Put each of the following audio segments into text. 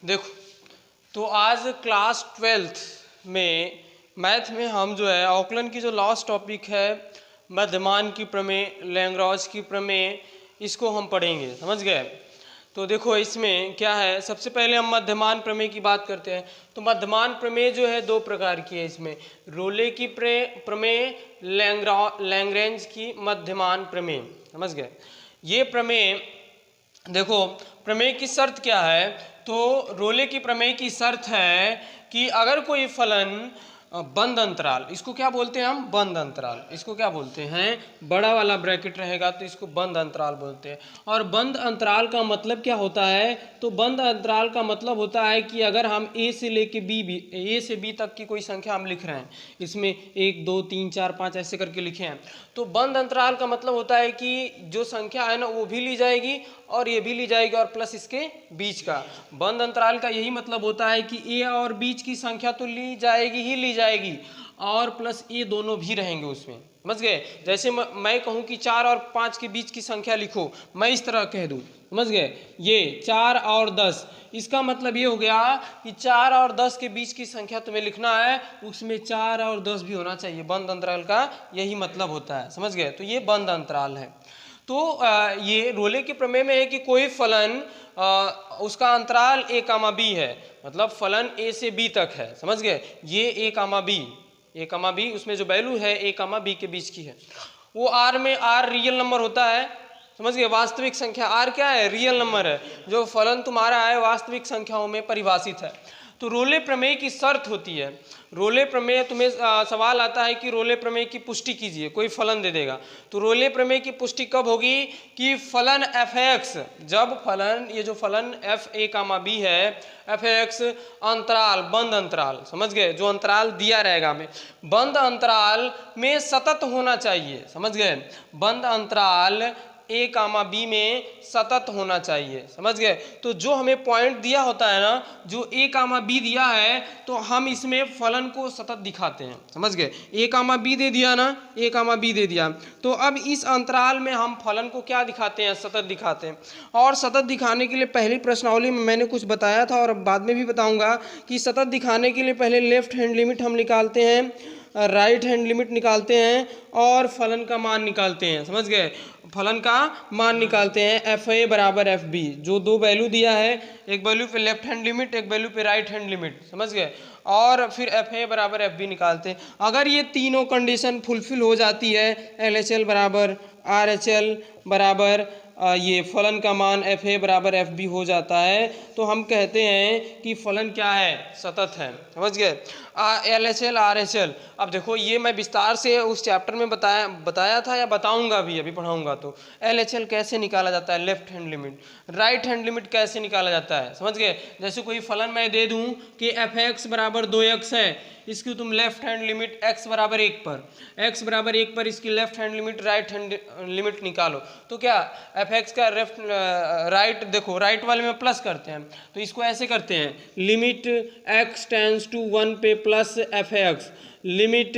देखो, तो आज क्लास 12th में मैथ में हम जो है ऑकलन की जो लास्ट टॉपिक है मध्यमान की प्रमेय, लैग्रांज की प्रमेय, इसको हम पढ़ेंगे। समझ गए? तो देखो इसमें क्या है, सबसे पहले हम मध्यमान प्रमेय की बात करते हैं। तो मध्यमान प्रमेय जो है दो प्रकार की है। इसमें रोले की प्रमेय, लैग्रेंज की मध्यमान प्रमेय। समझ गए? ये प्रमेय देखो, प्रमेय की शर्त क्या है, तो रोले की प्रमेय की शर्त है कि अगर कोई फलन बंद अंतराल, इसको क्या बोलते हैं हम? बंद अंतराल। इसको क्या बोलते हैं? बड़ा वाला ब्रैकेट रहेगा तो इसको बंद अंतराल बोलते हैं। और बंद अंतराल का मतलब क्या होता है? तो बंद अंतराल का मतलब होता है कि अगर हम ए से लेके ए से बी तक की कोई संख्या हम लिख रहे हैं, इसमें 1 2 3 4 5 ऐसे करके लिखे हैं, तो बंद अंतराल का मतलब होता है कि जो संख्या है ना वो भी ली जाएगी और ये भी ली जाएगी और प्लस इसके बीच का। बंद अंतराल का यही मतलब होता है कि ए और बीच की संख्या तो ली जाएगी ही ली जाएगी और प्लस ए दोनों भी रहेंगे उसमें। समझ गए? जैसे मैं कहूँ कि 4 और 5 के बीच की संख्या लिखो, मैं इस तरह कह दूँ। समझ गए? ये 4 और 10, इसका मतलब ये हो गया कि 4 और 10 के बीच की संख्या तुम्हें लिखना है, उसमें 4 और 10 भी होना चाहिए। बंद अंतराल का यही मतलब होता है। समझ गए? तो ये बंद अंतराल है। तो ये रोले के प्रमेय में है कि कोई फलन उसका अंतराल a कामा बी है, मतलब फलन a से b तक है। समझ गए? ये a कामा बी उसमें जो वैल्यू है a कामा b के बीच की है। वो r में r रियल नंबर होता है। समझ गए? वास्तविक संख्या r क्या है? रियल नंबर है। जो फलन तुम्हारा है वास्तविक संख्याओं में परिभाषित है। तो रोले प्रमेय की शर्त होती है। रोले प्रमेय, तुम्हें सवाल आता है कि रोले प्रमेय की पुष्टि कीजिए, कोई फलन दे देगा। तो रोले प्रमेय की पुष्टि कब होगी? कि फलन एफ एक्स, जब फलन, ये जो फलन एफ ए कामा बी है, एफ एक्स अंतराल, बंद अंतराल, समझ गए? जो अंतराल दिया रहेगा हमें, बंद अंतराल में सतत होना चाहिए। समझ गए? बंद अंतराल ए कामा बी में सतत होना चाहिए। समझ गए? तो जो हमें पॉइंट दिया होता है ना, जो ए कामा बी दिया है, तो हम इसमें फलन को सतत दिखाते हैं। समझ गए? ए कामा बी दे दिया ना, ए कामा बी दे दिया, तो अब इस अंतराल में हम फलन को क्या दिखाते हैं? सतत दिखाते हैं। और सतत दिखाने के लिए पहली प्रश्नावली में मैंने कुछ बताया था और बाद में भी बताऊंगा कि सतत दिखाने के लिए पहले लेफ्ट हैंड लिमिट हम निकालते हैं, राइट हैंड लिमिट निकालते हैं और फलन का मान निकालते हैं। समझ गए? फलन का मान निकालते हैं एफ ए बराबर एफ बी, जो दो वैल्यू दिया है, एक वैल्यू पे लेफ्ट हैंड लिमिट, एक वैल्यू पे राइट हैंड लिमिट। समझ गए? और फिर एफ ए बराबर एफ बी निकालते हैं। अगर ये तीनों कंडीशन फुलफिल हो जाती है, एल एच एल बराबर आर एच एल बराबर ये फलन का मान एफ ए बराबर एफ बी हो जाता है, तो हम कहते हैं कि फलन क्या है? सतत है। समझ गए? L H L R H L, अब देखो ये मैं विस्तार से उस चैप्टर में बताया था या बताऊंगा भी, अभी पढ़ाऊंगा। तो एल एच एल कैसे निकाला जाता है? Left hand limit. Right hand limit कैसे निकाला जाता है? समझ गए? जैसे कोई फलन मैं दे दूं कि एफ एक्स बराबर 2x है, इसकी तुम लेफ्ट हैंड लिमिट x बराबर 1 पर इसकी left hand limit, right hand limit निकालो। तो क्या एफ एक्स का लेफ्ट राइट, देखो राइट वाले में प्लस करते हैं, तो इसको ऐसे करते हैं, लिमिट x टेंस टू 1 पे plus f x, limit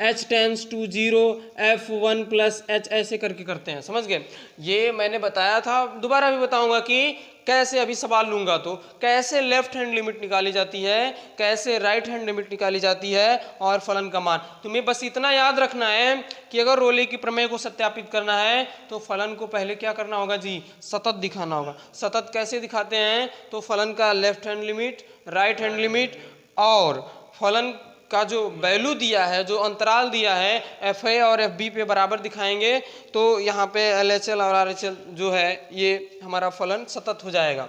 h tends to 0 f1 plus h, ऐसे करके करते हैं। समझ गए? ये मैंने बताया था, दोबारा भी बताऊंगा कि कैसे, अभी सवाल लूंगा तो कैसे लेफ्ट हैंड लिमिट निकाली जाती है, कैसे राइट हैंड लिमिट निकाली जाती है और फलन का मान। तुम्हें बस इतना याद रखना है कि अगर रोले की प्रमेय को सत्यापित करना है तो फलन को पहले क्या करना होगा जी? सतत दिखाना होगा। सतत कैसे दिखाते हैं? तो फलन का left hand limit, right hand limit और फलन का जो वैल्यू दिया है, जो अंतराल दिया है, एफ ए और एफ बी पे बराबर दिखाएंगे, तो यहाँ पे एल एच एल और आर एच एल जो है ये हमारा फलन सतत हो जाएगा।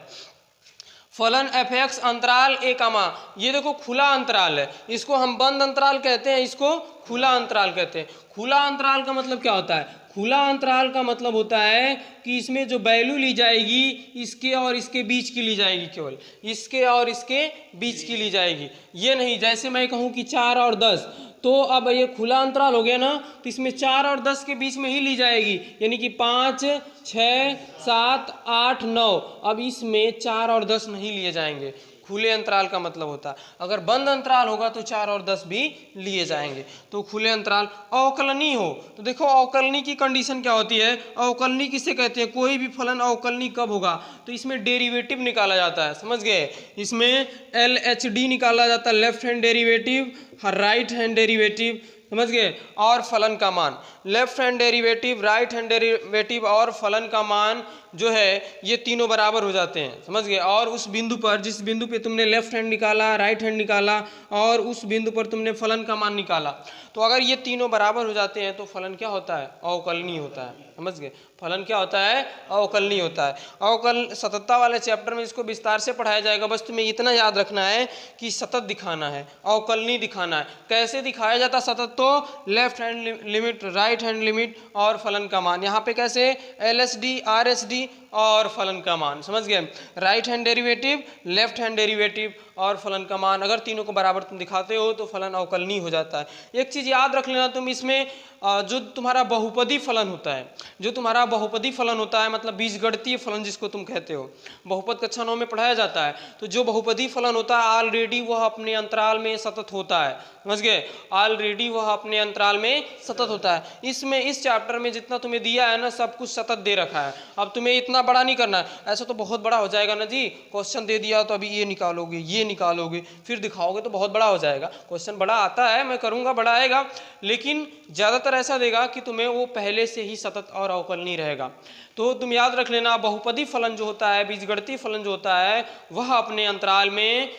फलन एफ एक्स अंतराल ए कामा, ये देखो खुला अंतराल है, इसको हम बंद अंतराल कहते हैं, इसको खुला अंतराल कहते हैं। खुला अंतराल का मतलब क्या होता है? खुला अंतराल का मतलब होता है कि इसमें जो वैल्यू ली जाएगी इसके और इसके बीच की ली जाएगी, केवल इसके और इसके बीच की ली जाएगी। ये नहीं जैसे मैं कहूँ कि 4 और 10, तो अब ये खुला अंतराल हो गया ना, तो इसमें 4 और 10 के बीच में ही ली जाएगी, यानी कि 5 6 7 8 9। अब इसमें 4 और 10 नहीं लिए जाएंगे। खुले अंतराल का मतलब होता है। अगर बंद अंतराल होगा तो 4 और 10 भी लिए जाएंगे। तो खुले अंतराल अवकलनीय हो तो देखो अवकलनीय की कंडीशन क्या होती है, अवकलनीय किसे कहते हैं, कोई भी फलन अवकलनीय कब होगा, तो इसमें डेरिवेटिव निकाला जाता है, समझ गए, इसमें LHD निकाला जाता है, left hand derivative, right hand derivative, समझ गए, और फलन का मान, left hand derivative, right hand derivative और फलन का मान जो है ये तीनों बराबर हो जाते हैं, समझ गए। और उस बिंदु पर, जिस बिंदु पे तुमने लेफ्ट हैंड निकाला, राइट हैंड निकाला और उस बिंदु पर तुमने फलन का मान निकाला, तो अगर ये तीनों बराबर हो जाते हैं तो फलन क्या होता है, अवकलनीय होता है, समझ गए। फलन क्या होता है, अवकलनीय होता है। अवकल सततता वाले चैप्टर में इसको विस्तार से पढ़ाया जाएगा, बस तुम्हें इतना याद रखना है कि सतत दिखाना है, अवकलनीय दिखाना है। कैसे दिखाया जाता सतत, तो left hand limit, right hand limit और फलन का मान। यहाँ पे कैसे, LHD, RHD और फलन का मान, समझ गए। Right hand derivative, left hand derivative और फलन का मान, अगर तीनों को बराबर तुम दिखाते हो तो फलन अवकलनीय हो जाता है। एक चीज याद रख लेना तुम, इसमें जो तुम्हारा बहुपदी फलन होता है, जो तुम्हारा बहुपदी फलन होता है, मतलब बीजगणितीय फलन जिसको तुम कहते हो, बहुपद कक्षा 9 में पढ़ाया जाता है, तो जो बहुपदी फलन होता है ऑलरेडी वह अपने अंतराल में सतत होता है, समझ गए, ऑलरेडी वह अपने अंतराल में सतत होता है। इसमें इस चैप्टर में जितना तुम्हें दिया है ना, सब कुछ सतत दे रखा है। अब तुम्हें इतना बड़ा नहीं करना है, ऐसा तो बहुत बड़ा हो जाएगा ना जी, क्वेश्चन दे दिया तो अभी ये निकालोगे, ये निकालोगे, फिर दिखाओगे तो बहुत बड़ा हो जाएगा। क्वेश्चन बड़ा आता है, मैं करूँगा बड़ा आएगा, लेकिन ज़्यादातर ऐसा देगा कि तुम्हें वो पहले से ही सतत और अवकलनीय रहेगा। तो तुम याद रख लेना, बहुपदी फलन जो होता है, बीजगणितीय फलन जो होता है, वह अपने अंतराल में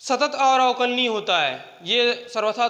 सतत और अवकलनीय होता है। ये सर्वथा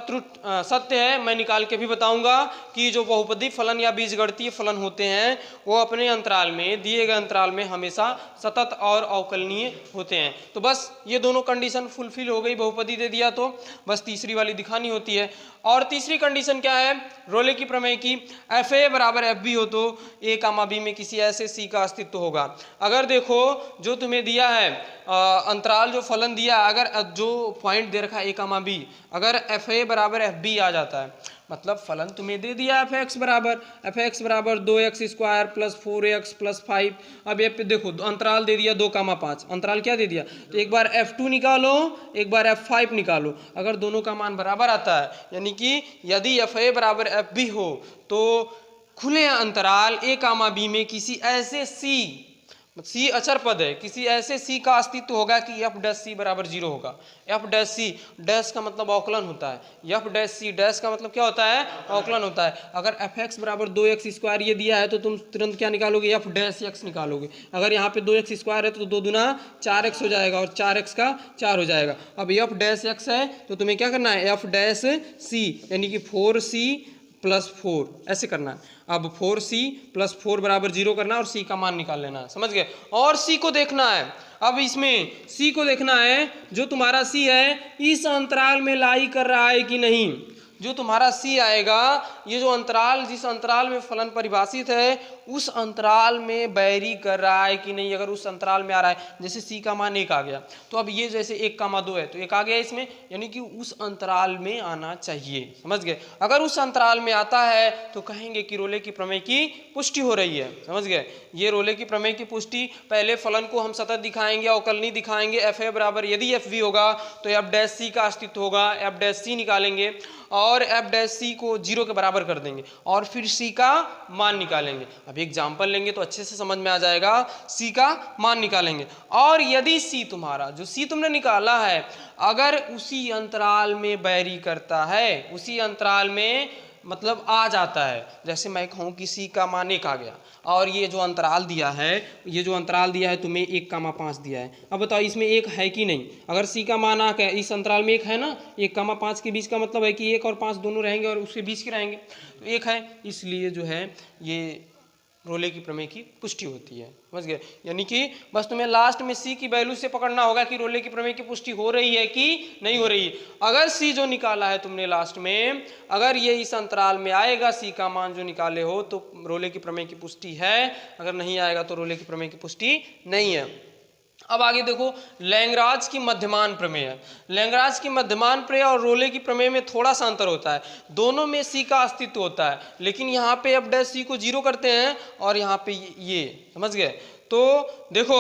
सत्य है। मैं निकाल के भी बताऊंगा कि जो बहुपदी फलन या बीजगणितीय फलन होते हैं वो अपने अंतराल में, दिए गए अंतराल में हमेशा सतत और अवकलनीय होते हैं। तो बस ये दोनों कंडीशन फुलफिल हो गई, बहुपदी दे दिया तो बस तीसरी वाली दिखानी होती है। और तीसरी कंडीशन क्या है, रोले की प्रमेय की, FA बराबर FB हो तो A, B में किसी ऐसे C का अस्तित्व होगा। अगर देखो जो तुम्हें दिया है अंतराल, जो फलन दिया, अगर जो पॉइंट दे रखा है A, B, अगर FA बराबर FB आ जाता है, मतलब फलन तुम्हें दे दिया fx बराबर 2x square plus 4x plus 5। अब ये पे देखो अंतराल दे दिया 2, 5, अंतराल क्या दे दिया, तो एक बार F2 निकालो, एक बार F5 निकालो। अगर दोनों का मान बराबर आता है, यानी कि यदि FA बराबर FB हो तो खुले अंतराल A, B में किसी ऐसे C अचर पद है, किसी ऐसे C का अस्तित्व होगा कि F' बराबर 0 होगा। F' डैश का मतलब अवकलन होता है, F' डैश का मतलब क्या होता है, अवकलन होता है। अगर fx बराबर 2x स्क्वायर ये दिया है तो तुम तुरंत क्या निकालोगे, F' निकालोगे। अगर यहाँ पे 2x स्क्वायर है तो 2 दूना 4x हो जाएगा और 4x का 4 हो जाएगा। अब F' है तो तुम्हें क्या करना है, F' यानी कि 4C प्लस 4 ऐसे करना है। अब 4C प्लस 4 बराबर 0 करना और C का मान निकाल लेना है, समझ गए। और C को देखना है, अब इसमें C को देखना है, जो तुम्हारा C है इस अंतराल में लाई कर रहा है कि नहीं। जो तुम्हारा C आएगा, ये जो अंतराल, जिस अंतराल में फलन परिभाषित है उस अंतराल में बैरी कर रहा है कि नहीं। अगर उस अंतराल में आ रहा है, जैसे C का मान 1 आ गया, तो अब ये जैसे 1, 2 है तो 1 आ गया इसमें, यानी कि उस अंतराल में आना चाहिए, समझ गए। अगर उस अंतराल में आता है तो कहेंगे कि रोले की प्रमेय की पुष्टि हो रही है, समझ गए। ये रोले की प्रमेय की पुष्टि, पहले फलन को हम सतत दिखाएंगे, अवकलनीय दिखाएंगे। FA बराबर यदि FB होगा तो F' का अस्तित्व होगा, F' निकालेंगे और F' को 0 के बराबर कर देंगे और फिर C का मान निकालेंगे। अब एग्जाम्पल लेंगे तो अच्छे से समझ में आ जाएगा। C का मान निकालेंगे और यदि C तुम्हारा, जो C तुमने निकाला है, अगर उसी अंतराल में बैरी करता है, उसी अंतराल में मतलब आ जाता है, जैसे मैं कहूँ कि C का मान 1 आ गया और ये जो अंतराल दिया है, ये जो अंतराल दिया है तुम्हें 1, 5 दिया है। अब बताओ इसमें 1 है कि नहीं। अगर C का मान आ, इस अंतराल में 1 है ना, 1, 5 के बीच का मतलब है कि 1 और 5 दोनों रहेंगे और उसके बीच के रहेंगे, तो 1 है, इसलिए जो है ये रोले की प्रमेय की पुष्टि होती है, समझ गए। यानी कि बस तुम्हें लास्ट में C की वैल्यू से पकड़ना होगा कि रोले की प्रमेय की पुष्टि हो रही है कि नहीं हो रही है। अगर C जो निकाला है तुमने लास्ट में, अगर ये इस अंतराल में आएगा, C का मान जो निकाले हो, तो रोले की प्रमेय की पुष्टि है। अगर नहीं आएगा तो रोले की प्रमेय की पुष्टि नहीं है। अब आगे देखो, लैंग्राज की मध्यमान प्रमेय है। लैंग्राज की मध्यमान प्रमेय और रोले की प्रमेय में थोड़ा सा अंतर होता है। दोनों में C का अस्तित्व होता है, लेकिन यहाँ पे F' को 0 करते हैं और यहाँ पे ये, समझ गए। तो देखो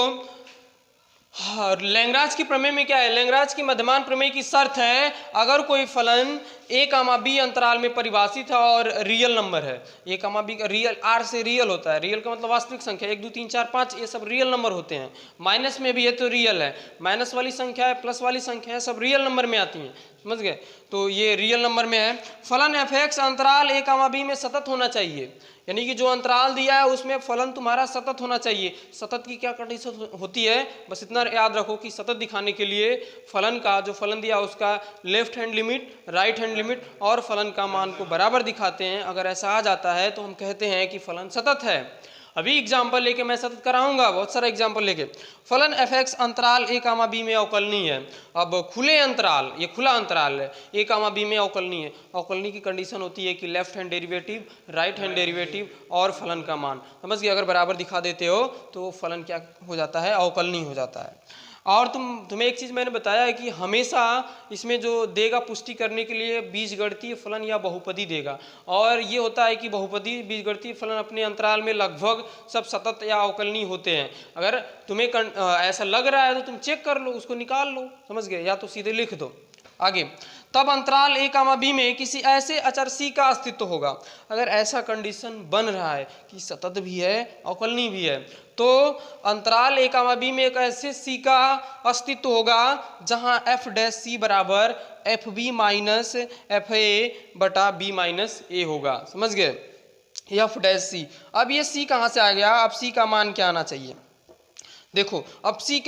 हाँ, लैंग्राज की प्रमेय में क्या है? लैंग्राज की मध्यमान प्रमेय की शर्त है अगर कोई फलन a, b अंतराल में परिभाषित है और रियल नंबर है। a, b का रियल, r से रियल होता है, रियल का मतलब वास्तविक संख्या, 1 2 3 4 5 ये सब रियल नंबर होते हैं। माइनस में भी है तो रियल है, माइनस वाली संख्या है, प्लस वाली संख्या है, सब रियल नंबर में आती हैं, समझ गए? तो ये रियल नंबर में है। फलन f(x) अंतराल a, b में सतत होना चाहिए, यानी कि जो अंतराल दिया है उसमें फलन तुम्हारा सतत होना चाहिए। सतत की क्या कंडीशन होती है, बस इतना याद रखो कि सतत दिखाने के लिए फलन का, जो फलन दिया उसका left hand limit, right hand limit और फलन का मान को बराबर दिखाते हैं। अगर ऐसा आ जाता है तो हम कहते हैं कि फलन सतत है। अभी एग्जाम्पल लेके मैं सतत कराऊंगा, बहुत सारा एग्जाम्पल लेके। फलन f(x) अंतराल a, b में अवकलनीय है। अब खुले अंतराल, ये खुला अंतराल है, a, b में अवकलनीय है। अवकलनीय की कंडीशन होती है कि left hand derivative, right hand derivative और फलन का मान, समझ गए? अगर बराबर दिखा देते हो तो फलन क्या हो जाता है? अवकलनीय हो जाता है। और तुम्हें एक चीज़ मैंने बताया है कि हमेशा इसमें जो देगा पुष्टि करने के लिए बीजगणितीय फलन या बहुपदी देगा, और ये होता है कि बहुपदी बीजगणितीय फलन अपने अंतराल में लगभग सब सतत या अवकलनीय होते हैं। अगर तुम्हें ऐसा लग रहा है तो तुम चेक कर लो, उसको निकाल लो, समझ गए? या तो सीधे लिख दो आगे। तब अंतराल a, b में किसी ऐसे अचर c का अस्तित्व होगा। अगर ऐसा कंडीशन बन रहा है कि सतत भी है अवकलनीय भी है, तो अंतराल a, b में एक ऐसे c का अस्तित्व होगा जहां f' बराबर fb माइनस fa बटा b माइनस a होगा, समझ गए? f'। अब ये c कहाँ से आ गया? अब c का मान क्या आना चाहिए? देखो अब c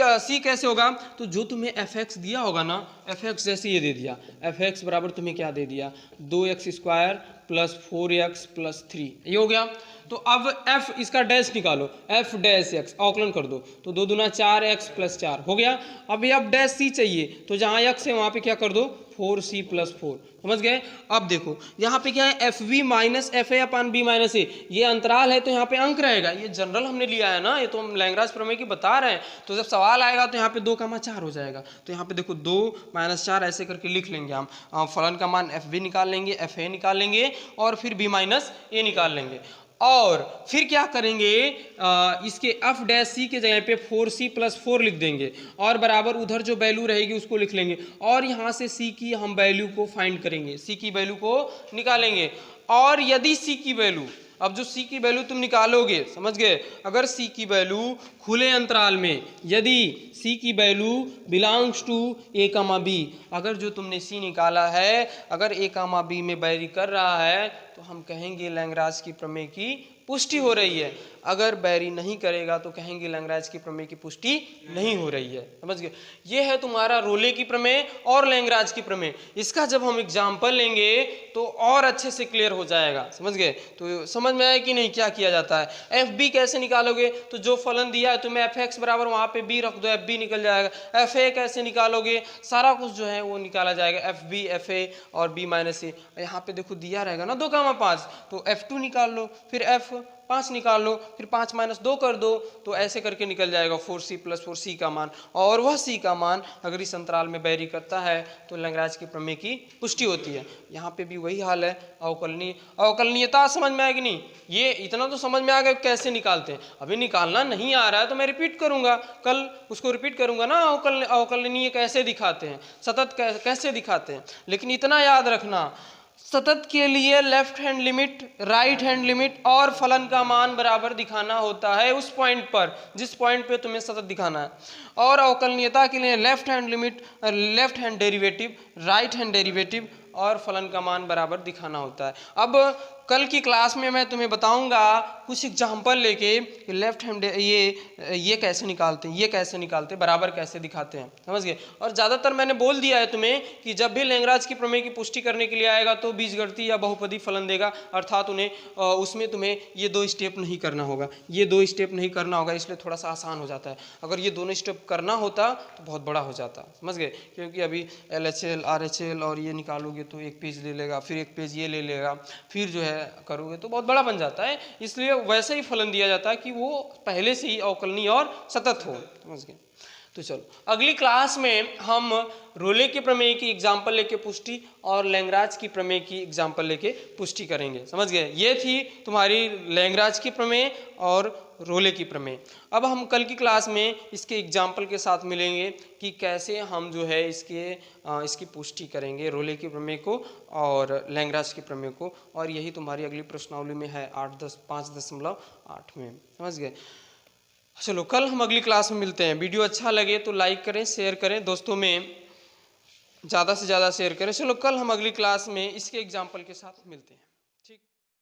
कैसे होगा? तो जो तुम्हें f(x) दिया होगा ना, f(x) जैसे ये दे दिया, f(x) बराबर तुम्हें क्या दे दिया? 2x² प्लस 4x प्लस 3, ये हो गया। तो अब f इसका डैश निकालो, f'(x) अवकलन कर दो, तो 2 दूना 4x प्लस 4 हो गया। अब ये f' चाहिए, तो जहाँ x है वहाँ पे क्या कर दो? 4c प्लस 4, समझ गए? अब देखो यहाँ पे क्या है? fb minus fa upon b minus a, ये अंतराल है तो यहाँ पे अंक रहेगा। ये जनरल हमने लिया है ना, ये तो हम लैंग्राज प्रमेय की बता रहे हैं। तो जब सवाल आएगा तो यहाँ पे 2,4 हो जाएगा। तो यहाँ पे देखो 2 - 4 ऐसे करके लिख लेंगे हम। फलन का मान fb निकाल लेंगे, fa निकाल लेंगे और फिर b माइनस a निकाल लेंगे। और फिर क्या करेंगे? इसके f' के जगह पे 4c प्लस 4 लिख देंगे और बराबर उधर जो वैल्यू रहेगी उसको लिख लेंगे, और यहाँ से c की हम वैल्यू को फाइंड करेंगे, c की वैल्यू को निकालेंगे। और यदि c की वैल्यू, अब जो c की वैल्यू तुम निकालोगे, समझ गए? अगर c की वैल्यू खुले अंतराल में, यदि c की value belongs to a, b, अगर जो तुमने c निकाला है अगर a, b में वैरी कर रहा है तो हम कहेंगे लैंग्राज की प्रमेय की पुष्टि हो रही है। अगर बैरी नहीं करेगा तो कहेंगे लैंग्राज की प्रमेय की पुष्टि नहीं हो रही है, समझ गए? ये है तुम्हारा रोले की प्रमेय और लैंग्राज की प्रमेय। इसका जब हम एग्जाम्पल लेंगे तो और अच्छे से क्लियर हो जाएगा, समझ गए? तो समझ में आया कि नहीं क्या किया जाता है? fb कैसे निकालोगे? तो जो फलन दिया है तुम्हें f(x) बराबर वहाँ पे b रख दो, fb निकल जाएगा। fa कैसे निकालोगे? सारा कुछ जो है वो निकाला जाएगा, fb, fa और b माइनस a। यहाँ पे देखो दिया रहेगा ना 2,5, तो f2 निकाल लो, फिर f5 निकाल लो, फिर 5 - 2 कर दो, तो ऐसे करके निकल जाएगा 4c प्लस 4c का मान। और वह c का मान अगर इस अंतराल में वैरी करता है तो लैंग्राज की प्रमेय की पुष्टि होती है। यहाँ पे भी वही हाल है, अवकलनीयता समझ में आएगी नहीं? ये इतना तो समझ में आ गया कैसे निकालते हैं। अभी निकालना नहीं आ रहा है तो मैं रिपीट करूंगा, कल उसको रिपीट करूंगा ना, अवकलनीय कैसे दिखाते हैं, सतत कैसे दिखाते हैं। लेकिन इतना याद रखना, सतत के लिए left hand limit, right hand limit और फलन का मान बराबर दिखाना होता है उस पॉइंट पर जिस पॉइंट पे तुम्हें सतत दिखाना है। और अवकलनीयता के लिए left hand limit, left hand derivative, right hand derivative और फलन का मान बराबर दिखाना होता है। अब कल की क्लास में मैं तुम्हें बताऊंगा कुछ एग्जाम्पल लेके लेफ्ट हैंड ये कैसे निकालते हैं, ये कैसे निकालते हैं, बराबर कैसे दिखाते हैं, समझ गए? और ज़्यादातर मैंने बोल दिया है तुम्हें कि जब भी लैंग्राज की प्रमेय की पुष्टि करने के लिए आएगा तो बीजगणितीय या बहुपदी फलन देगा, अर्थात उसमें तुम्हें ये 2 स्टेप नहीं करना होगा, ये 2 स्टेप नहीं करना होगा, इसलिए थोड़ा सा आसान हो जाता है। अगर ये दोनों स्टेप करना होता तो बहुत बड़ा हो जाता, समझ गए? क्योंकि अभी LHL, RHL और ये निकालोगे तो एक पेज ले लेगा, फिर एक पेज ये ले लेगा, फिर जो है करोगे तो बहुत बड़ा बन जाता है। इसलिए वैसे ही फलन दिया जाता है कि वो पहले से ही अवकलनीय और सतत हो, समझ गए? तो चलो अगली क्लास में हम रोले के प्रमेय की एग्जाम्पल लेके पुष्टि और लैंग्राज की प्रमेय की एग्जाम्पल लेके पुष्टि करेंगे। समझ गए? ये थी तुम्हारी लैंग्राज की प्रमेय और रोले की प्रमेय। अब हम कल की क्लास में इसके एग्जाम्पल के साथ मिलेंगे कि कैसे हम जो है इसकी पुष्टि करेंगे रोले की प्रमेय को और लैंग्राज की प्रमेय को, और यही तुम्हारी अगली प्रश्नावली में है 5.8 में। समझ गए? चलो कल हम अगली क्लास में मिलते हैं। वीडियो अच्छा लगे तो लाइक करें, शेयर करें, दोस्तों में ज़्यादा से ज़्यादा शेयर करें। चलो कल हम अगली क्लास में इसके एग्जाम्पल के साथ मिलते हैं।